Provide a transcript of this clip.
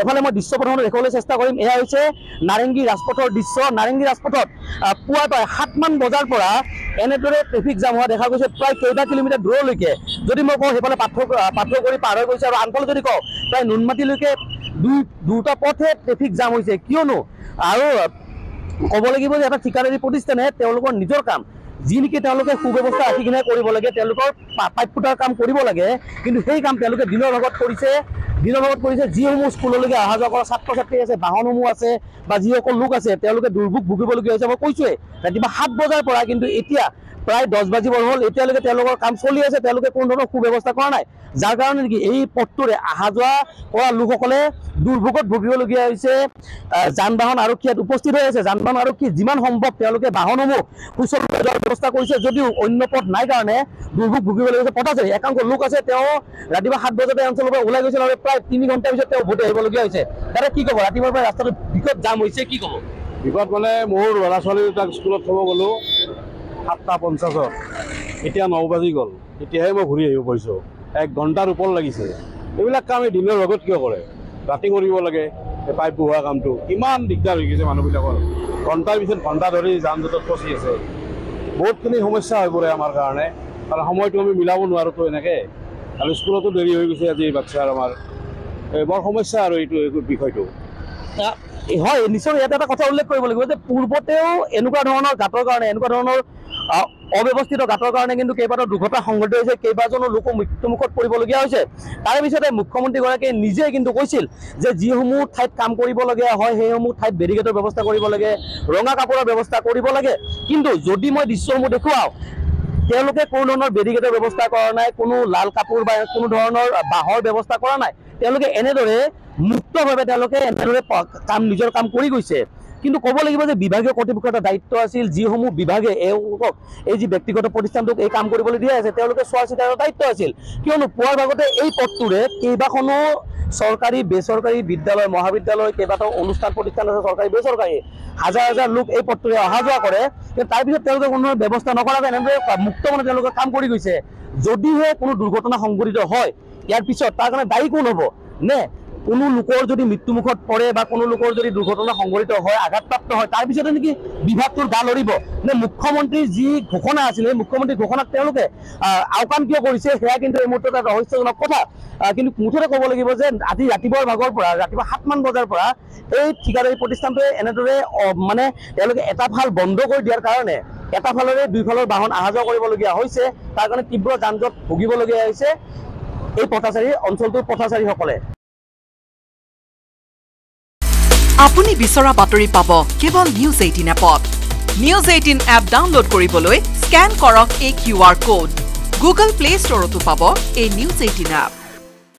এফালে মই দৃশ্য প্ৰথমতে দেখুৱাবলৈ চেষ্টা কৰিম। এয়া হৈছে নাৰেংগী ৰাজপথৰ দৃশ্য। নাৰেংগী ৰাজপথত পুৱা প্ৰায় 7মান বজাৰ পৰা এনেদৰে ট্ৰেফিক জাম হোৱা দেখা গৈছে প্ৰায় কেইবা কিলোমিটাৰ দূৰলৈকে। যদি মই কওঁ সেইফালে পাথৰগুৰি পাৰ হৈ গৈছে, আৰু আনফালে যদি কওঁ প্ৰায় নুনমাটিলৈকে দুটা পথে ট্ৰেফিক জাম হৈছে। কিয়নো আৰু ক'ব লাগিব যে এটা ঠিকাদাৰী প্ৰতিষ্ঠানে তেওঁলোকৰ নিজৰ কাম যি নেকি তেওঁলোকে সুব্যৱস্থা ৰাখি কিনে কৰিব লাগে, তেওঁলোকৰ পাইপ ফুটাৰ কাম কৰিব লাগে, কিন্তু সেই কাম তেওঁলোকে দিনৰ ভাগত কৰিছে। যিসমূহ স্কুললৈকে অহা যোৱা কৰা ছাত্ৰ ছাত্ৰী আছে, বাহনসমূহ আছে বা যিসকল লোক আছে তেওঁলোকে দুৰ্ভোগ ভুগিবলগীয়া হৈছে। মই কৈছোঁৱেই ৰাতিপুৱা 7 বজাৰ পৰা, কিন্তু এতিয়া প্ৰায় 10 বাজিবৰ হ'ল, এতিয়ালৈকে তেওঁলোকৰ কাম চলি আছে, তেওঁলোকে কোনো ধৰণৰ সুব্যৱস্থা কৰা নাই। যাৰ কাৰণে নেকি এই পথটোৰে অহা যোৱা কৰা লোকসকলে দুৰ্ভোগত ভুগিবলগীয়া হৈছে। যান বাহন আৰক্ষী ইয়াত উপস্থিত হৈ আছে। যান বাহন আৰক্ষী যিমান সম্ভৱ তেওঁলোকে বাহনসমূহ সুচলভাৱে যোৱাৰ ব্যৱস্থা কৰিছে, যদিও অন্য পথ নাই কাৰণে দুৰ্ভোগ ভুগিবলগীয়া হৈছে। পথাচাৰী একাংশ লোক আছে, তেওঁ ৰাতিপুৱা 7 বজাতে অঞ্চলৰ পৰা ওলাই গৈছিল আৰু প্ৰায় 3 ঘণ্টাৰ পিছত তেওঁ উভতি আহিবলগীয়া হৈছে। দাদা কি ক'ব, ৰাতিপুৱাৰ পৰা ৰাস্তাটো বিকট জাম হৈছে, কি ক'ব? বিকট মানে মোৰ ল'ৰা ছোৱালী দুটাক স্কুলত থ'ব গ'লোঁ 7:50-ত, এতিয়া 9 বাজি গ'ল, এতিয়াহে মই ঘূৰি আহিব পাৰিছোঁ। 1 ঘণ্টাৰ ওপৰ লাগিছে। এইবিলাক কাম এই দিনৰ ভাগত কিয় কৰে? ৰাতি কৰিব লাগে এই পাইপ বহোৱা কামটো। কিমান দিগদাৰ হৈ গৈছে মানুহবিলাকৰ, ঘণ্টাৰ পিছত ঘণ্টা ধৰি যান জঁটত ফচি আছে। বহুতখিনি সমস্যা হৈ পৰে আমাৰ কাৰণে, কাৰণ সময়টো আমি মিলাব নোৱাৰোঁতো এনেকৈ, আৰু স্কুলতো দেৰি হৈ গৈছে আজি বাচ্ছাৰ আমাৰ। বৰ সমস্যা আৰু এইটো বিষয়টো। হয়, নিশ্চয় ইয়াতে এটা কথা উল্লেখ কৰিব লাগিব যে পূৰ্বতেও এনেকুৱা ধৰণৰ গাঁতৰ কাৰণে, এনেকুৱা ধৰণৰ অব্যৱস্থিত গাঁতৰ কাৰণে কিন্তু কেইবাটাও দুৰ্ঘটনা সংঘটিত হৈছে, কেইবাজনো লোকো মৃত্যুমুখত পৰিবলগীয়া হৈছে। তাৰে পিছতে মুখ্যমন্ত্ৰীগৰাকীয়ে নিজে কিন্তু কৈছিল যে যিসমূহ ঠাইত কাম কৰিবলগীয়া হয় সেইসমূহ ঠাইত বেৰিকেডৰ ব্যৱস্থা কৰিব লাগে, ৰঙা কাপোৰৰ ব্যৱস্থা কৰিব লাগে। কিন্তু যদি মই দৃশ্যসমূহ দেখুৱাওঁ, তেওঁলোকে কোনো ধৰণৰ বেৰিকেডৰ ব্যৱস্থা কৰা নাই, কোনো লাল কাপোৰ বা কোনো ধৰণৰ বাঁহৰ ব্যৱস্থা কৰা নাই। তেওঁলোকে এনেদৰে মুক্তভাৱে তেওঁলোকে এনেদৰে নিজৰ কাম কৰি গৈছে। কিন্তু ক'ব লাগিব যে বিভাগীয় কৰ্তৃপক্ষৰ এটা দায়িত্ব আছিল, যিসমূহ বিভাগে এওঁলোকক এই যি ব্যক্তিগত প্ৰতিষ্ঠানটোক এই কাম কৰিবলৈ দিয়া আছে তেওঁলোকে চোৱা চিতাৰ দায়িত্ব আছিল। কিয়নো পুৱাৰ ভাগতে এই পথটোৰে কেইবাখনো চৰকাৰী বেচৰকাৰী বিদ্যালয় মহাবিদ্যালয়, কেইবাটাও অনুষ্ঠান প্ৰতিষ্ঠান আছে চৰকাৰী বেচৰকাৰী, হাজাৰ হাজাৰ লোক এই পথটোৰে অহা যোৱা কৰে। কিন্তু তাৰপিছত তেওঁলোকে কোনো ধৰণৰ ব্যৱস্থা নকৰাকৈ এনেদৰে মুক্তমনে তেওঁলোকে কাম কৰি গৈছে। যদিহে কোনো দুৰ্ঘটনা সংঘটিত হয় ইয়াৰ পিছত তাৰ কাৰণে দায়ী কোন হ'ব? নে কোনো লোকৰ যদি মৃত্যুমুখত পৰে বা কোনো লোকৰ যদি দুৰ্ঘটনা সংঘটিত হয়, আঘাতপ্ৰাপ্ত হয়, তাৰপিছতে নেকি বিভাগটোৰ গা লৰিব? নে মুখ্যমন্ত্ৰীৰ যি ঘোষণা আছিল সেই মুখ্যমন্ত্ৰীৰ ঘোষণাক তেওঁলোকে আওকাণ কিয় কৰিছে, সেয়া কিন্তু এই মুহূৰ্তত এটা ৰহস্যজনক কথা। কিন্তু মুঠতে ক'ব লাগিব যে আজি ৰাতিপুৱাৰ ভাগৰ পৰা, ৰাতিপুৱা 7মান বজাৰ পৰা এই ঠিকাদাৰী প্ৰতিষ্ঠানটোৱে এনেদৰে মানে তেওঁলোকে এটা ফাল বন্ধ কৰি দিয়াৰ কাৰণে এটা ফালৰে দুইফালৰ বাহন অহা যোৱা কৰিবলগীয়া হৈছে। তাৰ কাৰণে তীব্ৰ যান জঁট ভুগিবলগীয়া হৈছে এই পথাচাৰী অঞ্চলটোৰ পথাচাৰীসকলে। আপুনি বিচৰা বাতৰি পাব কেৱল নিউজ 18 এপত। নিউজ 18 এপ ডাউনলোড কৰিবলৈ স্কেন কৰক এই QR কোড। গুগল প্লে ষ্টৰতো পাব এই নিউজ 18 এপ।